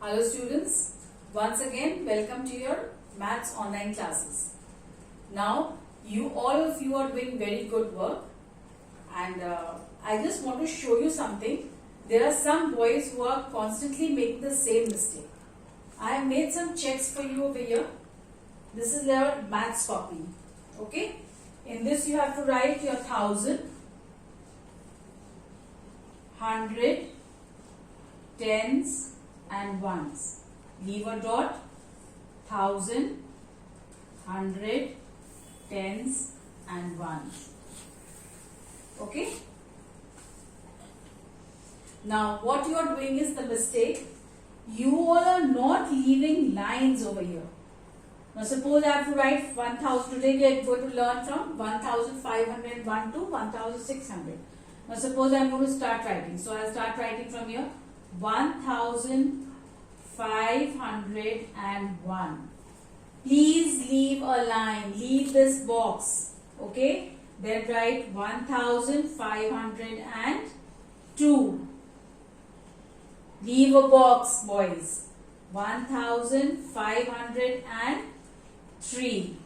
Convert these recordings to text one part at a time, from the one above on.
Hello students, once again welcome to your maths online classes. Now all of you are doing very good work and I just want to show you something. There are some boys who are constantly making the same mistake. I have made some checks for you over here. This is your maths copy. Okay? In this you have to write your 1000, 100, tens and ones. Leave a dot. 1000, 100, tens and ones. Okay? Now what you are doing is the mistake. You all are not leaving lines over here. Now suppose I have to write 1000. Today we are going to learn from 1501 to 1600. Now suppose I am going to start writing. So I will start writing from here. 1501. Please leave a line. Leave this box. Okay. Then write 1502. Leave a box, boys. 1503.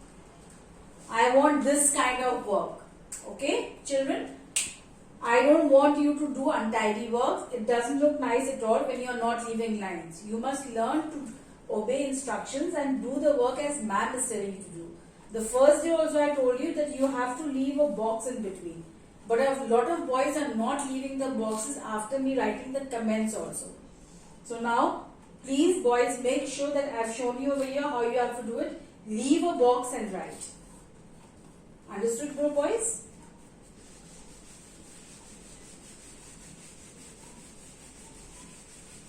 I want this kind of work. Okay, children? I don't want you to do untidy work. It doesn't look nice at all when you are not leaving lines. You must learn to obey instructions and do the work as ma'am is telling you to do. The first day also I told you that you have to leave a box in between. But a lot of boys are not leaving the boxes after me writing the comments also. So now, please boys, make sure that I have shown you over here how you have to do it. Leave a box and write. Understood, boys?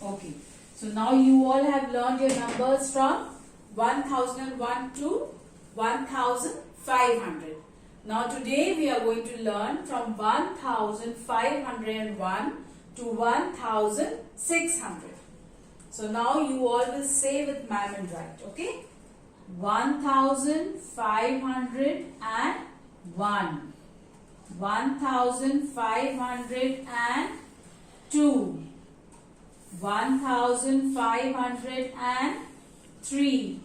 Okay. So now you all have learned your numbers from 1001 to 1500. Now today we are going to learn from 1501 to 1600. So now you all will say with ma'am and write. Okay? 1501. 1502. 1503.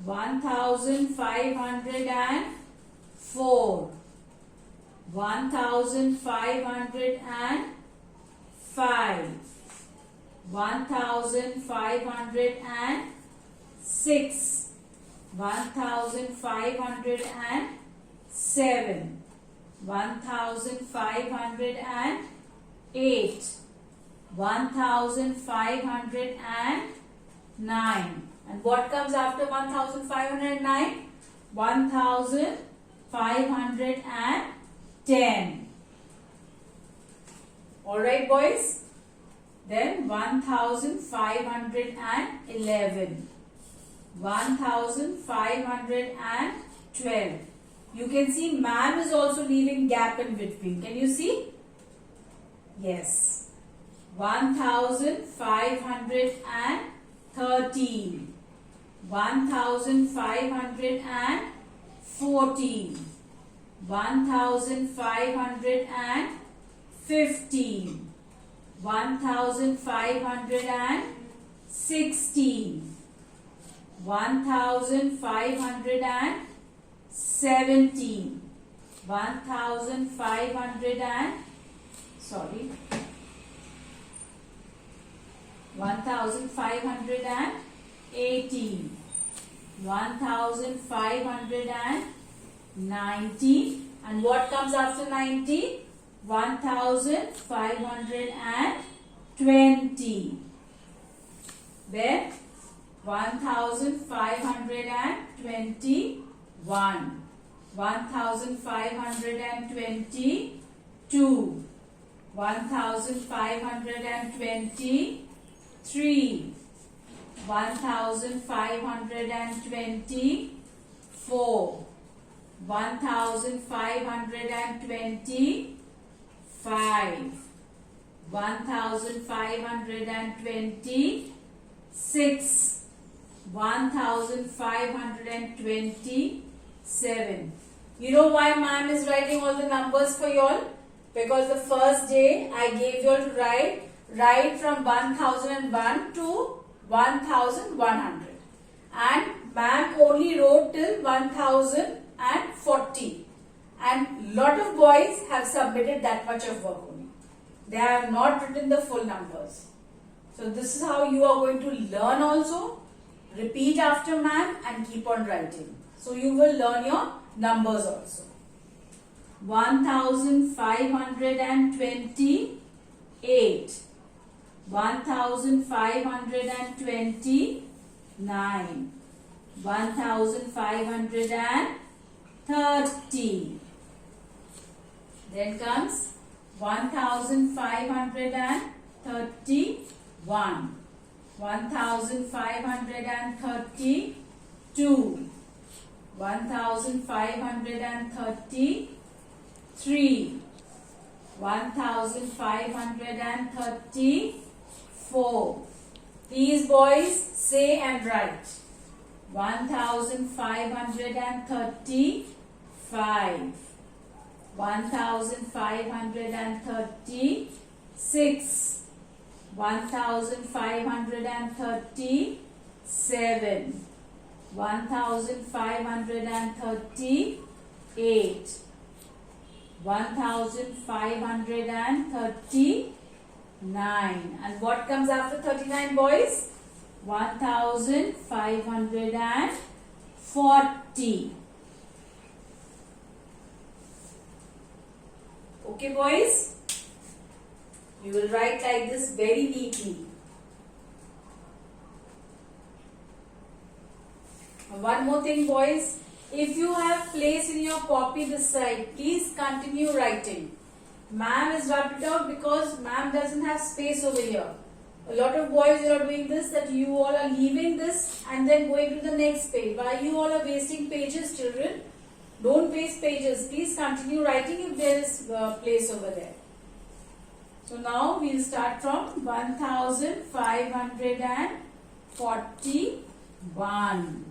1504. 1505. 1506. 1507. 1508. 1509. And what comes after 1509? 1510. Alright, boys? Then 1511. 1512. You can see ma'am is also leaving gap in between. Can you see? Yes. 1513. 1514. 1515. 1516. 1517. 1518. 1519. And what comes after 90? 1520. Then 1521. 1522. 1523. 1524. 1525. 1526. 1527. You know why ma'am is writing all the numbers for you all? Because the first day I gave you all to write write from 1001 to 1100. And ma'am only wrote till 1040. And lot of boys have submitted that much of work only. They have not written the full numbers. So this is how you are going to learn also. Repeat after ma'am and keep on writing. So you will learn your numbers also. 1528, 1529, 1530. Then comes 1531, 1532, 1533, 1534. These boys say and write. 1535, 1536, 1537, 1538, 1539. And what comes after 39, boys? 1540. Okay, boys? You will write like this very neatly. One more thing, boys. If you have place in your copy this side, please continue writing. Ma'am has rubbed it out because ma'am doesn't have space over here. A lot of boys are doing this, that you all are leaving this and then going to the next page. Why you all are wasting pages, children? Don't waste pages. Please continue writing if there is place over there. So now we will start from 1541,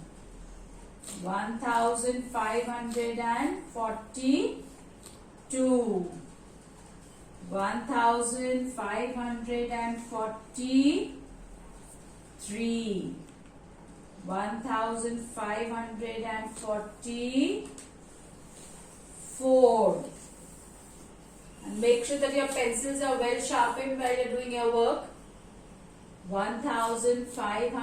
1542, 1543, 1544. And make sure that your pencils are well sharpened while you are doing your work. 1545,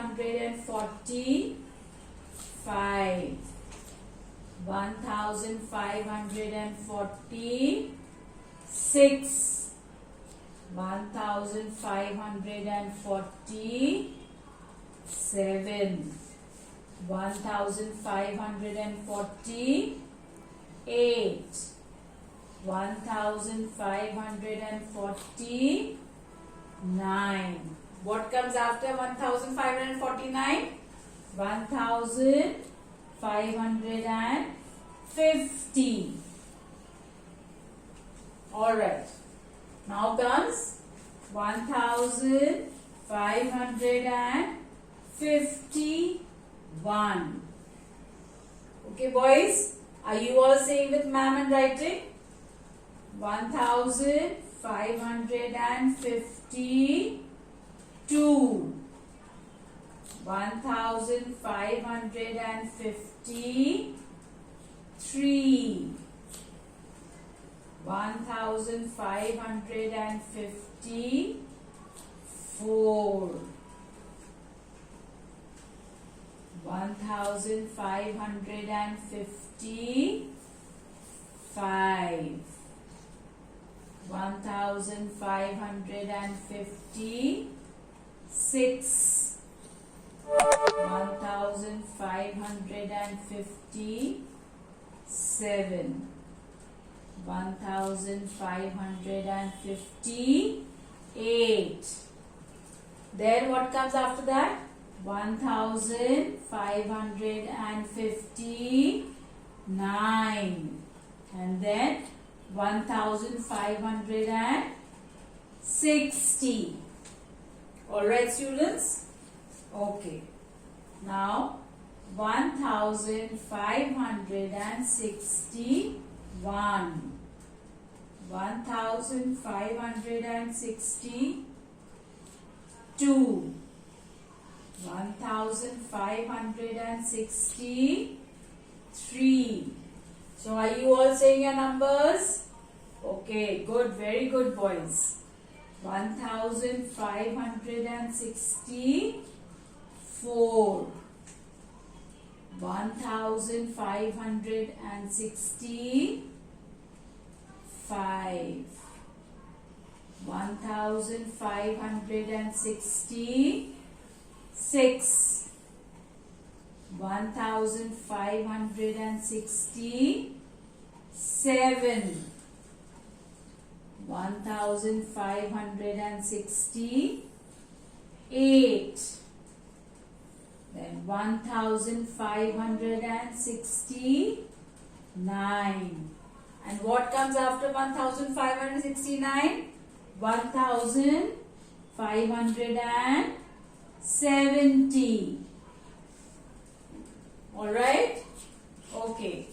1546, 1547, 1548, 1549. What comes after 1549? 1550. Alright. Now comes 1551. Okay, boys? Are you all saying with ma'am and writing? 1552, 1553, 1554, 1555, 1556, 1557, 1558. Then what comes after that? 1559. And then 1560. Alright, students? Okay. Now 1561. 1562. 2. 1563. So are you all saying your numbers? Okay, good, very good boys. 1564. 1565. 1566. 1567. 1568. Then 1569. And what comes after 1569? 1570. Alright? Okay.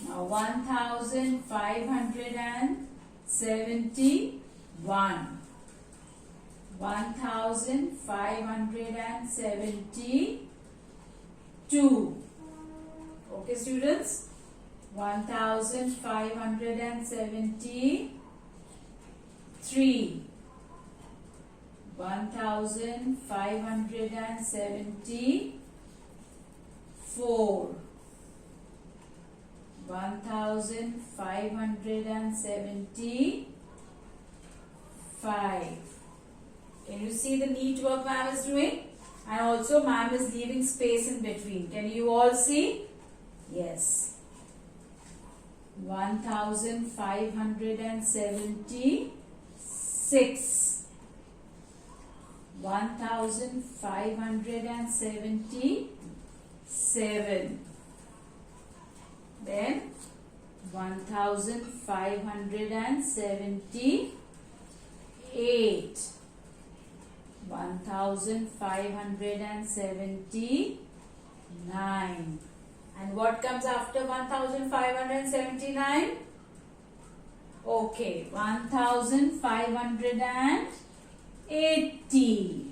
Now 1571. 1572. Okay, students? 1573. 1574. 1575. Can you see the neat work ma'am is doing? And also ma'am is leaving space in between. Can you all see? Yes. 1576. 1577. Then 1578. 1579. And what comes after 1579? Okay, 1580.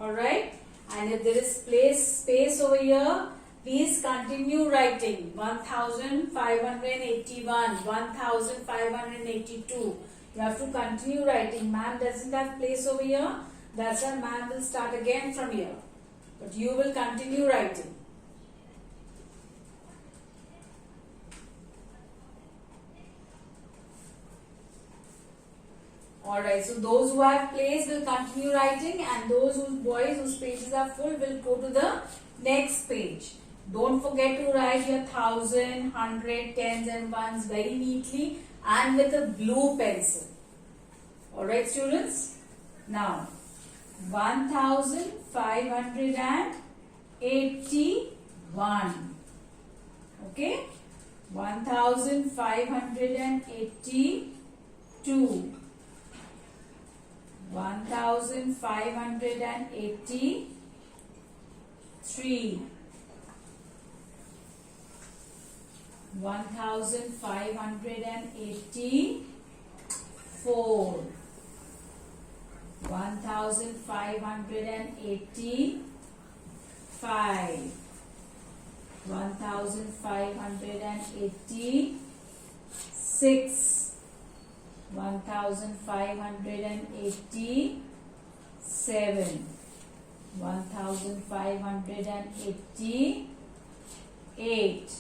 Alright, and if there is space over here, please continue writing. 1581, 1582. You have to continue writing. Ma'am doesn't have place over here. That's why ma'am will start again from here. But you will continue writing. Alright, so those who have place will continue writing, and those boys whose pages are full will go to the next page. Don't forget to write your 1000, 100, tens and ones very neatly and with a blue pencil. Alright students, now 1581. Okay, 1582. 1583. 1584. 1585. 1586. 1587. 1588.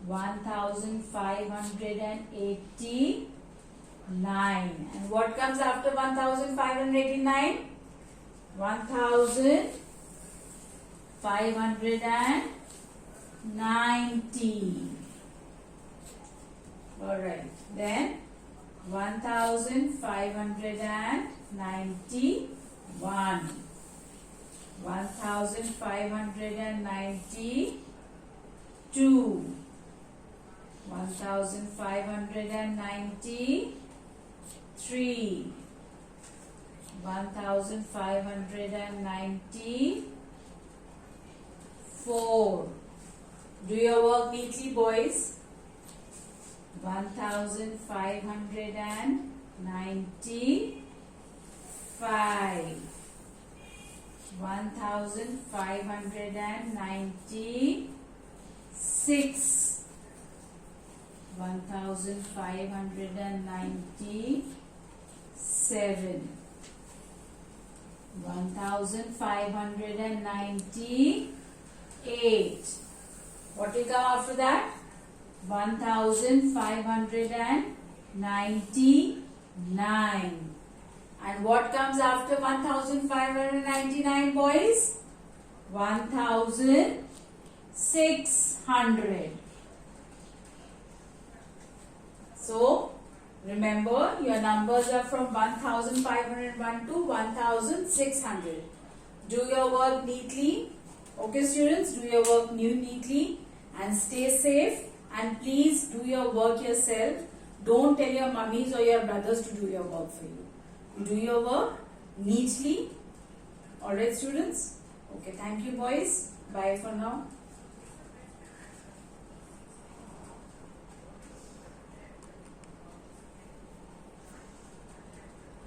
1589. And what comes after 1589? 1590. Alright, then 1591. 1592. 1593. 1594. Do your work neatly, boys. 1595. 95. 1596. 1597. 1598. What will come after that? 1599. And what comes after 1599, boys? 1600. So, remember your numbers are from 1501 to 1600. Do your work neatly. Okay, students, do your work neatly and stay safe. And please do your work yourself. Don't tell your mummies or your brothers to do your work for you. Do your work neatly. Alright, students? Okay, thank you, boys. Bye for now.